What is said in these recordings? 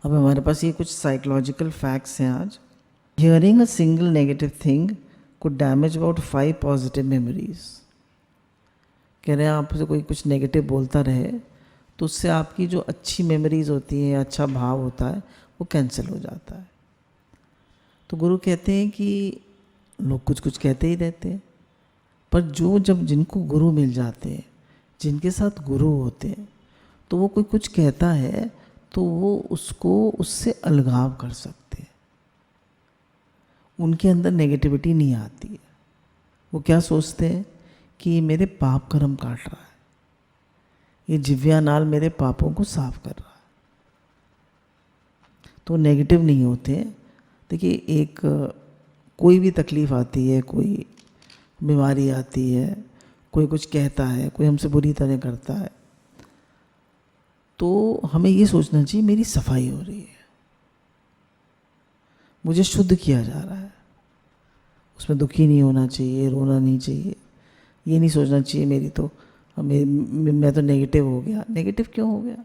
अब हमारे पास ये कुछ साइकोलॉजिकल फैक्ट्स हैं आज। Hearing a single negative thing could damage about 5 positive memories. कह रहे हैं आपसे कोई कुछ नेगेटिव बोलता रहे तो उससे आपकी जो अच्छी मेमोरीज होती हैं, अच्छा भाव होता है, वो कैंसिल हो जाता है। तो गुरु कहते हैं कि लोग कुछ कुछ कहते ही रहते हैं, पर जब जिनको गुरु मिल जाते हैं, जिनके साथ गुरु होते हैं, तो वो कोई कुछ कहता है तो वो उससे अलगाव कर सकते हैं। उनके अंदर नेगेटिविटी नहीं आती है। वो क्या सोचते हैं कि मेरे पाप कर्म काट रहा है, ये जिव्या नाल मेरे पापों को साफ कर रहा है, तो नेगेटिव नहीं होते। देखिए, एक कोई भी तकलीफ़ आती है, कोई बीमारी आती है, कोई कुछ कहता है, कोई हमसे बुरी तरह करता है, तो हमें ये सोचना चाहिए मेरी सफाई हो रही है, मुझे शुद्ध किया जा रहा है, उसमें दुखी नहीं होना चाहिए, रोना नहीं चाहिए। ये नहीं सोचना चाहिए मैं तो नेगेटिव हो गया। नेगेटिव क्यों हो गया?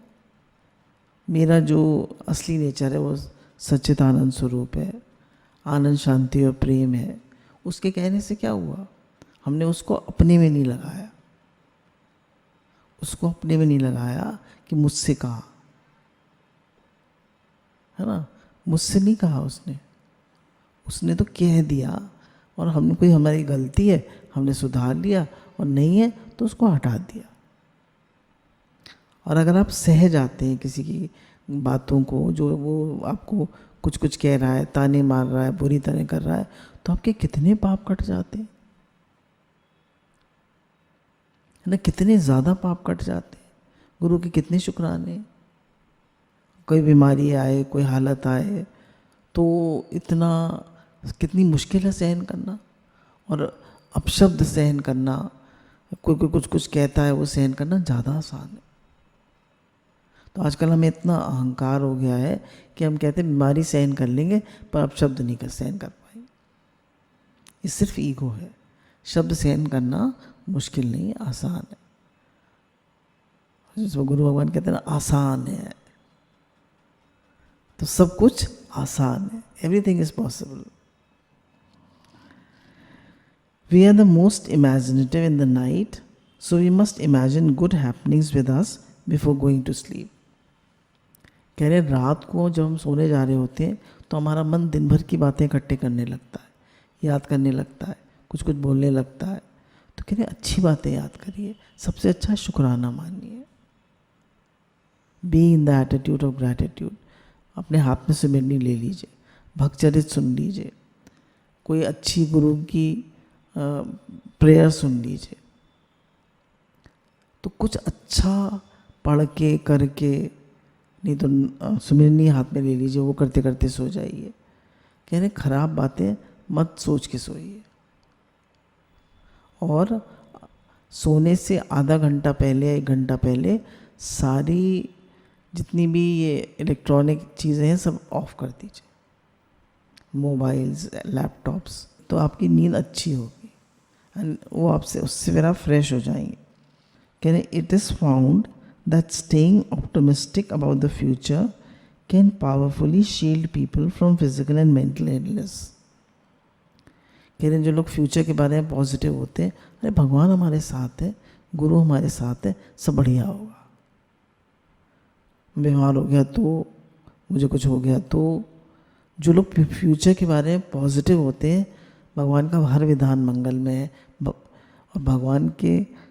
मेरा जो असली नेचर है वो सच्चित आनंद स्वरूप है, आनंद, शांति और प्रेम है। उसके कहने से क्या हुआ? हमने उसको अपने में नहीं लगाया, उसको अपने में नहीं लगाया कि मुझसे कहा, है ना, मुझसे नहीं कहा उसने तो कह दिया, और हमने कोई हमारी गलती है हमने सुधार लिया, और नहीं है तो उसको हटा दिया। और अगर आप सह जाते हैं किसी की बातों को, जो वो आपको कुछ कुछ कह रहा है, ताने मार रहा है, बुरी तरह कर रहा है, तो आपके कितने पाप कट जाते हैं, है ना, कितने ज़्यादा पाप कट जाते हैं। गुरु के कितने शुक्राने। कोई बीमारी आए, कोई हालत आए, तो इतना कितनी मुश्किल है सहन करना, और अपशब्द सहन करना, कोई कुछ कुछ कहता है वो सहन करना ज़्यादा आसान है। तो आजकल हमें इतना अहंकार हो गया है कि हम कहते हैं बीमारी सहन कर लेंगे पर अपशब्द नहीं सहन कर पाएंगे। ये सिर्फ ईगो है। शब्द सहन करना मुश्किल नहीं, आसान है। जिसको गुरु भगवान कहते हैं ना, आसान है, तो सब कुछ आसान है। Everything is possible. We are the most imaginative in the night, so we must imagine good happenings with us before going to sleep. कह रहे रात को जब हम सोने जा रहे होते हैं तो हमारा मन दिन भर की बातें इकट्ठे करने लगता है, याद करने लगता है, कुछ कुछ बोलने लगता है। तो कह रहे अच्छी बातें याद करिए, सबसे अच्छा शुक्राना मानिए। Be in the attitude of gratitude. अपने हाथ में सिमरनी ले लीजिए, भक्तचरित सुन लीजिए, कोई अच्छी गुरु की प्रेयर सुन लीजिए। तो कुछ अच्छा पढ़ के करके, नहीं तो सुमिरनी हाथ में ले लीजिए, वो करते करते सो जाइए। कह रहे खराब बातें मत सोच के सोइए, और सोने से आधा घंटा पहले या 1 घंटा पहले सारी जितनी भी ये इलेक्ट्रॉनिक चीज़ें हैं सब ऑफ कर दीजिए, मोबाइल्स, लैपटॉप्स, तो आपकी नींद अच्छी होगी, एंड वो आपसे उससे फिर आप फ्रेश हो जाएंगे। कह रहे it is found that staying optimistic about the future can powerfully shield people from physical and mental illness. कह रहे जो लोग फ्यूचर के बारे में पॉजिटिव होते हैं, अरे भगवान हमारे साथ है, गुरु हमारे साथ है, सब बढ़िया होगा। बीमार हो गया तो, मुझे कुछ हो गया तो, जो लोग फ्यूचर के बारे में पॉजिटिव होते हैं, भगवान का हर विधान मंगल में है, और भगवान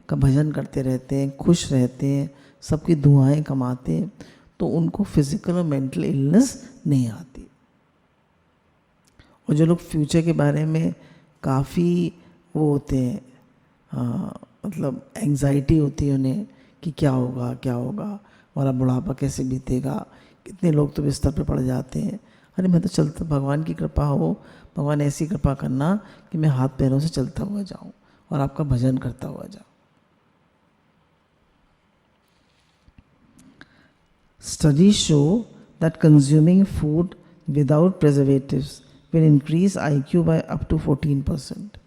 का भजन करते रहते हैं, खुश रहते हैं, सबकी दुआएं कमाते हैं, तो उनको फिजिकल और मेंटल इलनेस नहीं आती। और जो लोग फ्यूचर के बारे में काफ़ी वो होते हैं, मतलब एंजाइटी होती है उन्हें कि क्या होगा क्या होगा, हमारा बुढ़ापा कैसे बीतेगा। कितने लोग तो बिस्तर पर पड़ जाते हैं, अरे मैं तो चलता, भगवान की कृपा हो, भगवान ऐसी कृपा करना कि मैं हाथ पैरों से चलता हुआ जाऊं और आपका भजन करता हुआ जाऊं। Studies show that consuming food without preservatives will increase IQ by up to 14%.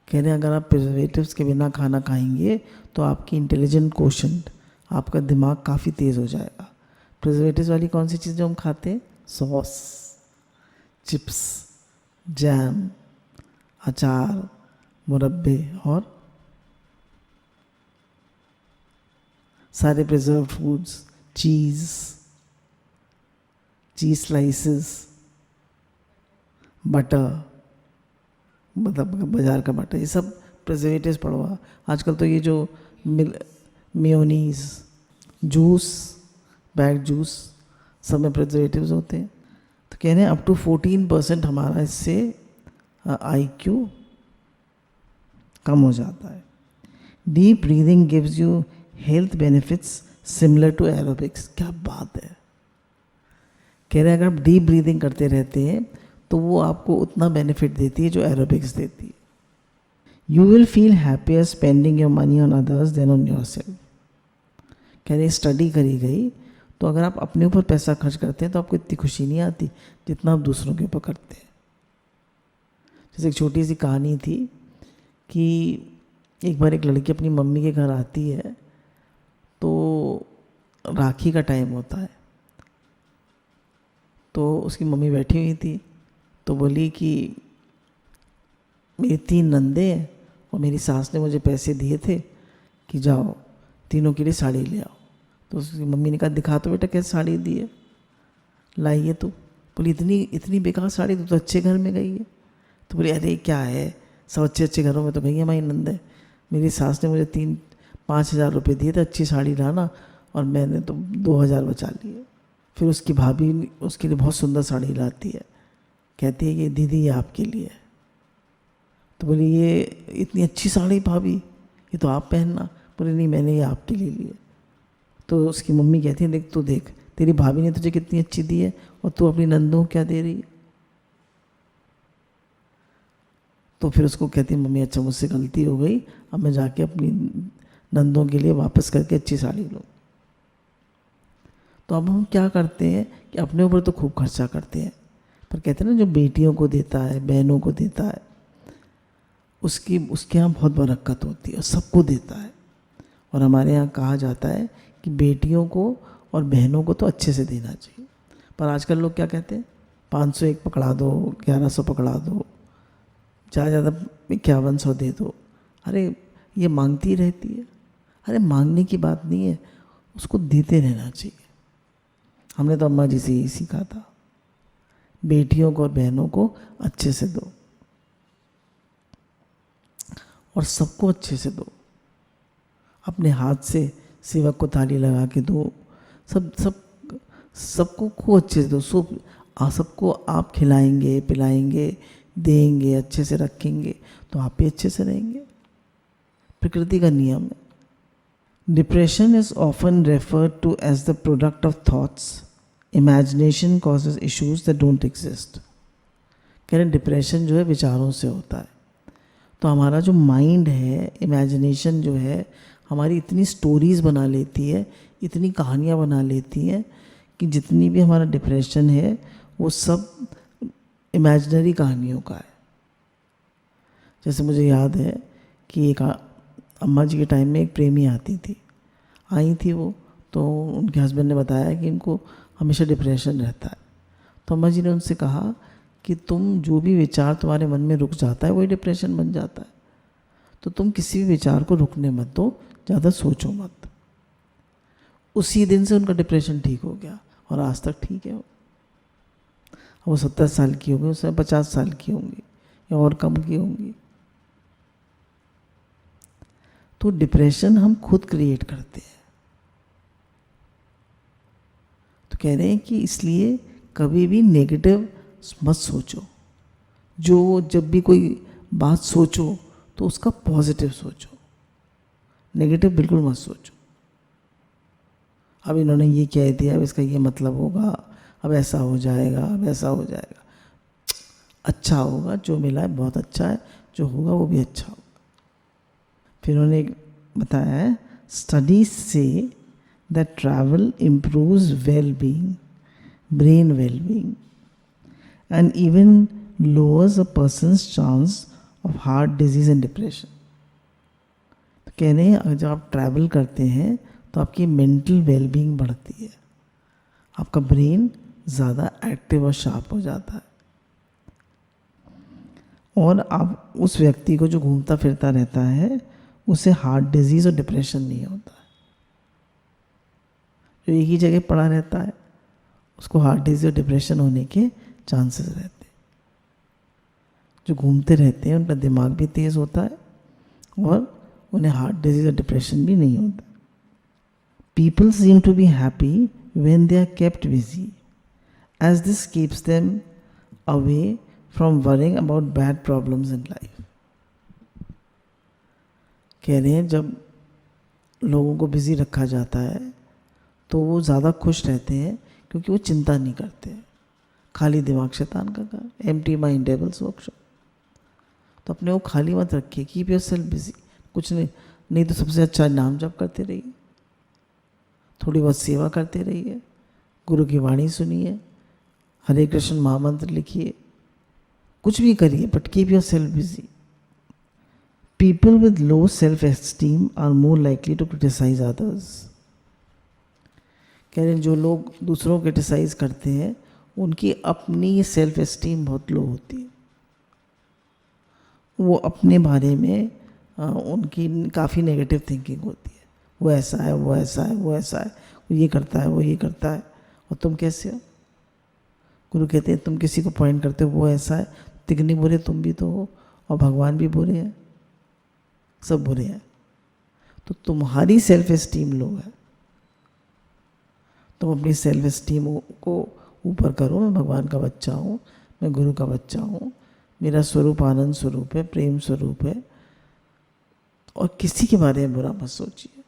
कह रहे हैं अगर आप प्रिजर्वेटिव्स के बिना खाना खाएंगे तो आपकी इंटेलिजेंट कोशेंट, आपका दिमाग काफ़ी तेज़ हो जाएगा। प्रिजर्वेटिव्स वाली कौन सी चीज़ जो हम खाते हैं? सॉस, चिप्स, जैम, अचार, मुरब्बे और सारे प्रिजर्व फूड्स, चीज़ स्लाइसेस, बटर, मतलब बाज़ार का बटर, ये सब प्रिजर्वेटिव्स पड़ा हुआ। आजकल तो ये जो मेयोनीज, जूस, बैग जूस, सब में प्रिजर्वेटिव्स होते हैं। तो कह रहे हैं अप टू 14% हमारा इससे IQ कम हो जाता है। Deep breathing gives you health benefits similar to aerobics. क्या बात है! कह रहे हैं अगर आप डीप ब्रीदिंग करते रहते हैं तो वो आपको उतना बेनिफिट देती है जो एरोबिक्स देती है। You will feel happier spending your money on others than on yourself. कह रहे स्टडी करी गई तो अगर आप अपने ऊपर पैसा खर्च करते हैं तो आपको इतनी खुशी नहीं आती जितना आप दूसरों के ऊपर करते हैं। जैसे एक छोटी सी कहानी थी कि एक बार एक लड़की अपनी मम्मी के घर आती है तो राखी का टाइम होता है, तो उसकी मम्मी बैठी हुई थी तो बोली कि मेरी 3 नंदे हैं और मेरी सास ने मुझे पैसे दिए थे कि जाओ तीनों के लिए साड़ी ले आओ। तो उसकी मम्मी ने कहा दिखा तो बेटा कैसे साड़ी दी है, लाइए। तो बोली इतनी बेकार साड़ी, तो अच्छे घर में गई है। तो बोली अरे क्या है, सब अच्छे घरों में तो गई है हमारी नंदे। मेरी सास ने मुझे 3-5 हज़ार रुपये दिए थे अच्छी साड़ी लाना और मैंने तो 2,000 बचा लिए। फिर उसकी भाभी उसके लिए बहुत सुंदर साड़ी लाती है, कहती है कि दीदी ये आपके लिए है। तो बोली ये इतनी अच्छी साड़ी भाभी, ये तो आप पहनना। बोली नहीं मैंने ये आपके लिए ली है। तो उसकी मम्मी कहती है देख तू देख तेरी भाभी ने तुझे कितनी अच्छी दी है और तू अपनी नंदों को क्या दे रही है। तो फिर उसको कहती है मम्मी अच्छा मुझसे गलती हो गई, अब मैं जाके अपनी नंदों के लिए वापस करके अच्छी साड़ी लूँ। तो अब हम क्या करते हैं कि अपने ऊपर तो खूब खर्चा करते हैं, पर कहते हैं ना जो बेटियों को देता है, बहनों को देता है, उसके यहाँ बहुत बरकत होती है और सबको देता है। और हमारे यहाँ कहा जाता है कि बेटियों को और बहनों को तो अच्छे से देना चाहिए। पर आजकल लोग क्या कहते हैं 501 पकड़ा दो, 1100 पकड़ा दो, ज़्यादा 5100 दे दो। अरे ये मांगती रहती है। अरे मांगने की बात नहीं है, उसको देते रहना चाहिए। हमने तो अम्मा जी से यही सीखा था, बेटियों को और बहनों को अच्छे से दो और सबको अच्छे से दो। अपने हाथ से सेवक को थाली लगा के दो, सबको खूब अच्छे से दो। सबको आप खिलाएंगे, पिलाएंगे, देंगे, अच्छे से रखेंगे तो आप भी अच्छे से रहेंगे। प्रकृति का नियम है। Depression is often referred to as the product of thoughts. Imagination causes issues that don't exist. कह रहे डिप्रेशन जो है विचारों से होता है। तो हमारा जो माइंड है, इमेजिनेशन जो है, हमारी इतनी स्टोरीज़ बना लेती है, इतनी कहानियाँ बना लेती हैं कि जितनी भी हमारा डिप्रेशन है वो सब इमेजिनरी कहानियों का है। जैसे मुझे याद है कि एक अम्मा जी के टाइम में एक प्रेमी आई थी वो, तो उनके हस्बैंड ने बताया कि इनको हमेशा डिप्रेशन रहता है। तो अम्मा जी ने उनसे कहा कि तुम जो भी विचार तुम्हारे मन में रुक जाता है वही डिप्रेशन बन जाता है, तो तुम किसी भी विचार को रुकने मत दो, ज़्यादा सोचो मत। उसी दिन से उनका डिप्रेशन ठीक हो गया और आज तक ठीक है। वो 70 साल की होंगी, उससे 50 साल की होंगी या और कम की होंगी। तो डिप्रेशन हम खुद क्रिएट करते हैं। तो कह रहे हैं कि इसलिए कभी भी नेगेटिव मत सोचो। जब भी कोई बात सोचो तो उसका पॉजिटिव सोचो, नेगेटिव बिल्कुल मत सोचो। अब इन्होंने ये कह दिया, अब इसका ये मतलब होगा, अब ऐसा हो जाएगा, अब ऐसा हो जाएगा। अच्छा होगा, जो मिला है बहुत अच्छा है, जो होगा वो भी अच्छा होगा। फिर उन्होंने बताया है स्टडीज से that travel improves well-being, brain well-being and even lowers a person's chance of heart disease and depression। तो कह रहे हैं जब आप ट्रैवल करते हैं तो आपकी मेंटल वेलबींग बढ़ती है, आपका ब्रेन ज़्यादा एक्टिव और शार्प हो जाता है। और आप उस व्यक्ति को जो घूमता फिरता रहता है उसे हार्ट डिजीज़ और डिप्रेशन नहीं होता है। जो एक ही जगह पड़ा रहता है उसको हार्ट डिजीज़ और डिप्रेशन होने के चांसेस रहते हैं। जो घूमते रहते हैं उनका दिमाग भी तेज़ होता है और उन्हें हार्ट डिजीज़ और डिप्रेशन भी नहीं होता। People seem to be happy when they are kept busy, as this keeps them away from worrying about bad problems in life. कह रहे हैं जब लोगों को बिजी रखा जाता है तो वो ज़्यादा खुश रहते हैं क्योंकि वो चिंता नहीं करते। खाली दिमाग शैतान का घर, एम्प्टी माइंड डेविल्स वर्कशॉप। तो अपने को खाली मत रखिए, कीप योरसेल्फ बिजी। कुछ नहीं तो सबसे अच्छा नाम जप करते रहिए, थोड़ी बहुत सेवा करते रहिए, गुरु की वाणी सुनिए, हरे कृष्ण महामंत्र लिखिए, कुछ भी करिए, but keep yourself busy. People with low self esteem are more likely to criticise others. कह रहे हैं जो लोग दूसरों को क्रिटिसाइज करते हैं उनकी अपनी सेल्फ एस्टीम बहुत लो होती है। वो अपने बारे में उनकी काफ़ी नेगेटिव थिंकिंग होती है। वो ऐसा है, वो ऐसा है, वो ऐसा है, वो ये करता है, वो ये करता है, और तुम कैसे हो। गुरु कहते हैं तुम किसी को पॉइंट करते हो वो ऐसा है, तिगनी बुरे तुम भी तो हो, और भगवान भी बुरे हैं, सब बुरे हैं। तो तुम्हारी सेल्फ एस्टीम लो है, तुम अपनी सेल्फ एस्टीम को ऊपर करो। मैं भगवान का बच्चा हूँ, मैं गुरु का बच्चा हूँ, मेरा स्वरूप आनंद स्वरूप है, प्रेम स्वरूप है। और किसी के बारे में बुरा मत सोचिए,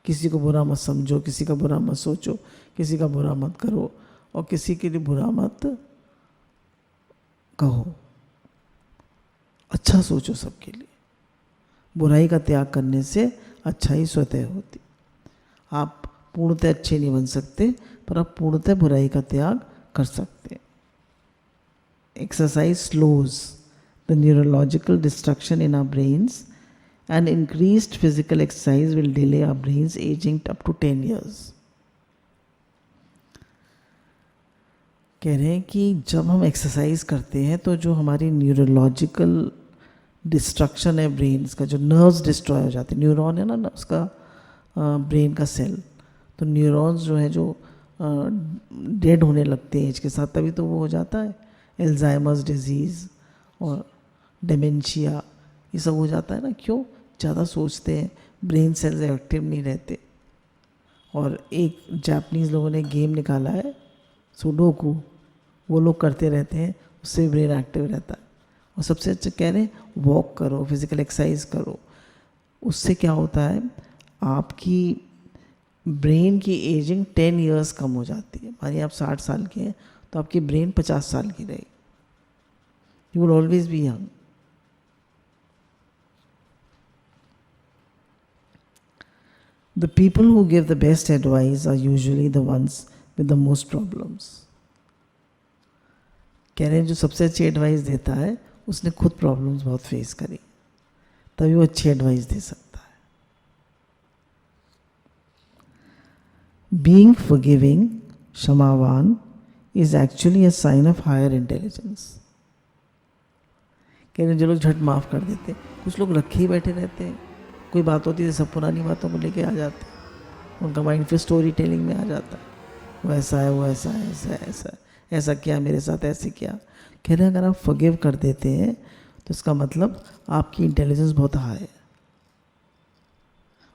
किसी को बुरा मत समझो, किसी का बुरा मत सोचो, किसी का बुरा मत करो, और किसी के लिए बुरा मत कहो। अच्छा सोचो सबके लिए। बुराई का त्याग करने से अच्छाई स्वतः होती। आप पूर्णतः अच्छे नहीं बन सकते, पर आप पूर्णतः बुराई का त्याग कर सकते हैं। Exercise slows the neurological destruction in our brains, and increased physical exercise will delay our brains aging up to 10 years. कह रहे हैं कि जब हम एक्सरसाइज करते हैं तो जो हमारी न्यूरोलॉजिकल डिस्ट्रक्शन है ब्रेन्स का, जो नर्व्स डिस्ट्रॉय हो जाते हैं, न्यूरॉन है ना उसका ब्रेन का सेल, तो न्यूरॉन्स जो है जो डेड होने लगते हैं एज के साथ, तभी तो वो हो जाता है एल्जाइमर्स डिजीज़ और डेमेंशिया, ये सब हो जाता है ना। क्यों? ज़्यादा सोचते हैं, ब्रेन सेल्स एक्टिव नहीं रहते। और एक जापानीज़ लोगों ने गेम निकाला है सुडोकू, वो लोग करते रहते हैं, उससे ब्रेन एक्टिव रहता है। और सबसे अच्छा कह रहे हैं वॉक करो, फिजिकल एक्सरसाइज करो। उससे क्या होता है, आपकी ब्रेन की एजिंग 10 इयर्स कम हो जाती है। मानिए आप 60 साल के हैं तो आपकी ब्रेन 50 साल की रहेगी। You will always be young. The people who give the best advice are usually the ones with the most problems. कह रहे हैं जो सबसे अच्छी एडवाइस देता है उसने खुद प्रॉब्लम्स बहुत फेस करी, तभी वो अच्छी एडवाइस दे सकता है। Being forgiving, क्षमावान, is actually a sign of higher intelligence. कह रहे हैं जो लोग झट माफ़ कर देते हैं, कुछ लोग रखे ही बैठे रहते हैं, कोई बात होती है सब पुरानी बातों को लेके आ जाते हैं, उनका माइंड फिर स्टोरी टेलिंग में आ जाता है, वो ऐसा है, वो ऐसा है, ऐसा है, ऐसा ऐसा किया मेरे साथ, ऐसे किया। कह रहे हैं अगर आप फॉरगिव कर देते हैं तो इसका मतलब आपकी इंटेलिजेंस बहुत हाई है।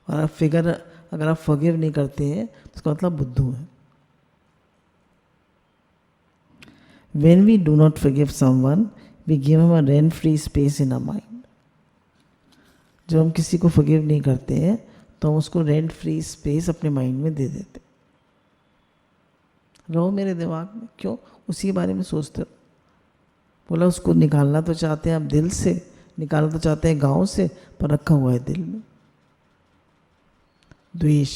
और अगर आप फॉरगिव नहीं करते हैं तो इसका मतलब बुद्धू है। When we do not forgive someone, we give him a rent-free space in our mind. जब हम किसी को फॉरगिव नहीं करते हैं तो हम उसको रेंट फ्री स्पेस अपने माइंड में दे देते। रहो मेरे दिमाग में, क्यों उसी के बारे में सोचते हो। बोला उसको निकालना तो चाहते हैं आप दिल से, निकालना तो चाहते हैं गांव से, पर रखा हुआ है दिल में द्वेष,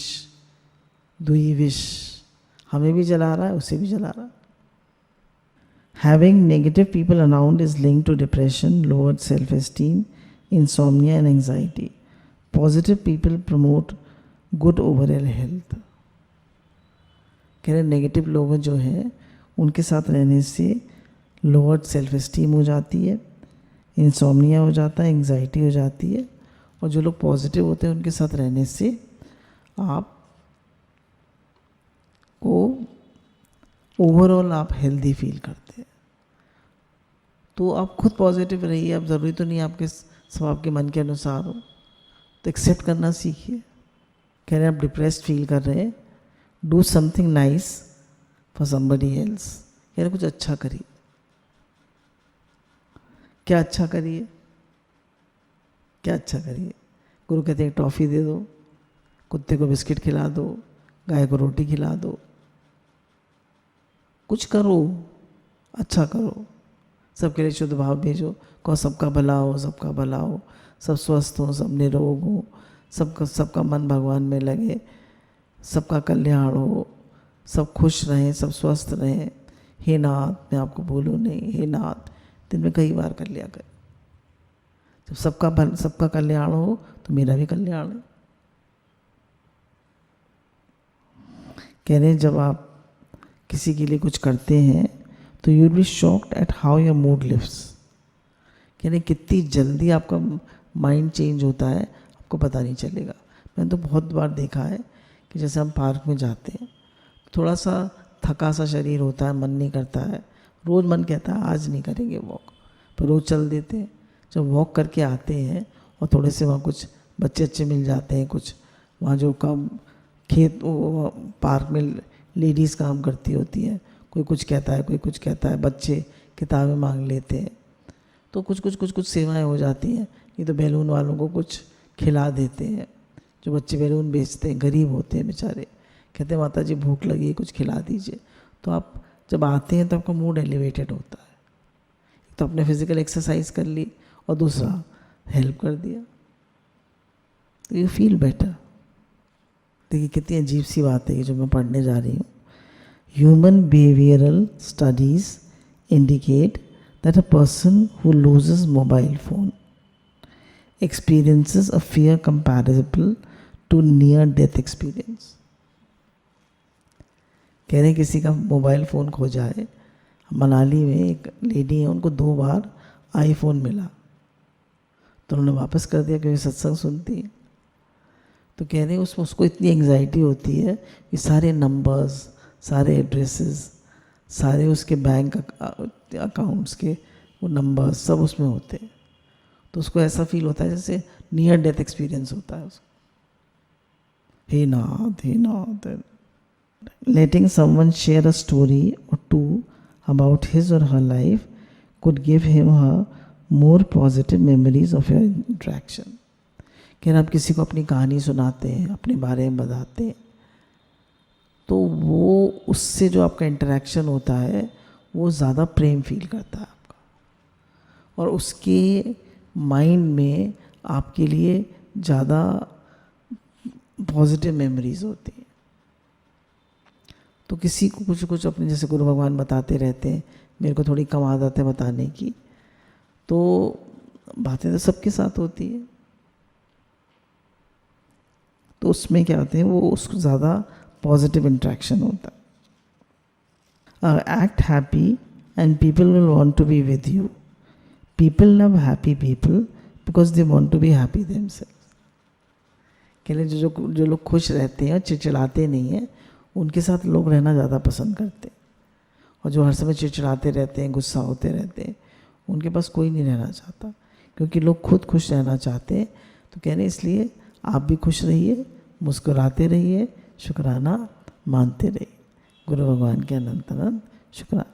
द्वेष, हमें भी जला रहा है, उसे भी जला रहा है। Having negative people around is linked to depression, lowered self-esteem, insomnia and anxiety. Positive people promote good overall health. कह रहे नेगेटिव लोग जो हैं उनके साथ रहने से लोअर्ड सेल्फ एस्टीम हो जाती है, इंसोम्निया हो जाता है, एंग्जाइटी हो जाती है। और जो लोग पॉजिटिव होते हैं उनके साथ रहने से आप को ओवरऑल आप हेल्दी फील करते हैं। तो आप खुद पॉजिटिव रहिए। अब ज़रूरी तो नहीं आपके सब आपके मन के अनुसार हो, तो एक्सेप्ट करना सीखिए। कह रहे हैं आप डिप्रेस्ड फील कर रहे हैं, do something nice for somebody else. कह रहे कुछ अच्छा करिए। क्या अच्छा करिए? क्या अच्छा करिए? गुरु कहते हैं टॉफ़ी दे दो, कुत्ते को बिस्किट खिला दो, गाय को रोटी खिला दो, कुछ करो, अच्छा करो। सबके लिए शुद्ध भाव भेजो, कहो सबका भला हो, सबका भला हो, सब स्वस्थ हो, सब निरोग हो, सबका मन भगवान में लगे, सबका कल्याण हो, सब खुश रहें, सब स्वस्थ रहें। हे नाथ, मैं आपको बोलूँ नहीं, हे नाथ दिन में कई बार कर लिया कर। जब सबका कल्याण हो तो मेरा भी कल्याण है। कह रहे हैं जब आप किसी के लिए कुछ करते हैं तो you will be shocked eight how your mood lifts. कह रहे कितनी जल्दी आपका माइंड चेंज होता है, आपको पता नहीं चलेगा। मैंने तो बहुत बार देखा है कि जैसे हम पार्क में जाते हैं, थोड़ा सा थका सा शरीर होता है, मन नहीं करता है, रोज़ मन कहता है आज नहीं करेंगे वॉक, पर रोज़ चल देते हैं। जब वॉक करके आते हैं और थोड़े से वहाँ कुछ बच्चे अच्छे मिल जाते हैं, कुछ वहाँ जो काम खेत पार्क में लेडीज़ काम करती होती हैं, कोई कुछ कहता है, कोई कुछ कहता है, बच्चे किताबें मांग लेते हैं, तो कुछ सेवाएं हो जाती हैं। ये तो बैलून वालों को कुछ खिला देते हैं, जो बच्चे बैलून बेचते हैं, गरीब होते हैं बेचारे, कहते हैं माता जी भूख लगी है, कुछ खिला दीजिए। तो आप जब आते हैं तो आपका मूड एलिवेटेड होता है। तो आपने फिजिकल एक्सरसाइज कर ली और दूसरा हेल्प कर दिया, तो यू फील बेटर। देखिए कितनी अजीब सी बात है ये जो मैं पढ़ने जा रही हूँ। Human behavioural studies indicate that a person who loses mobile phone experiences a fear comparable to near death experience। कह रहे हैं किसी का मोबाइल फ़ोन खो जाए। मनाली में एक लेडी है, उनको 2 बार आईफोन मिला, तो उन्होंने वापस कर दिया क्योंकि सत्संग सुनती है। तो कह रहे हैं उसको इतनी एंग्जाइटी होती है कि सारे नंबर्स, सारे एड्रेसेस, सारे उसके बैंक अकाउंट्स के वो नंबर्स सब उसमें होते हैं। तो उसको ऐसा फील होता है जैसे नियर डेथ एक्सपीरियंस होता है उसको। हे नाथ। लेटिंग समवन शेयर अ स्टोरी और टू अबाउट हिज और हर life could give him her more positive memories of your interaction. क्या आप किसी को अपनी कहानी सुनाते हैं, अपने बारे में बताते हैं, तो वो उससे जो आपका इंटरेक्शन होता है वो ज़्यादा प्रेम फील करता है आपका, और उसके माइंड में आपके लिए ज़्यादा पॉजिटिव मेमोरीज होती हैं। तो किसी को कुछ अपने, जैसे गुरु भगवान बताते रहते हैं, मेरे को थोड़ी कम आदत है बताने की, तो बातें तो सबके साथ होती है, तो उसमें क्या होते हैं वो उसको ज़्यादा पॉजिटिव इंट्रैक्शन होता है। Act happy and people will want to be with you. People love happy people because they want to be happy themselves। कह रहे जो लोग खुश रहते हैं, चिड़चिड़ाते नहीं हैं, उनके साथ लोग रहना ज़्यादा पसंद करते हैं। और जो हर समय चिड़चिड़ाते रहते हैं, गुस्सा होते रहते हैं, उनके पास कोई नहीं रहना चाहता, क्योंकि लोग खुद खुश रहना चाहते हैं। तो कह रहे इसलिए आप भी खुश रहिए, मुस्कुराते रहिए, शुक्राना मानते रहिए। गुरु भगवान के अनंत अनंत शुक्राना।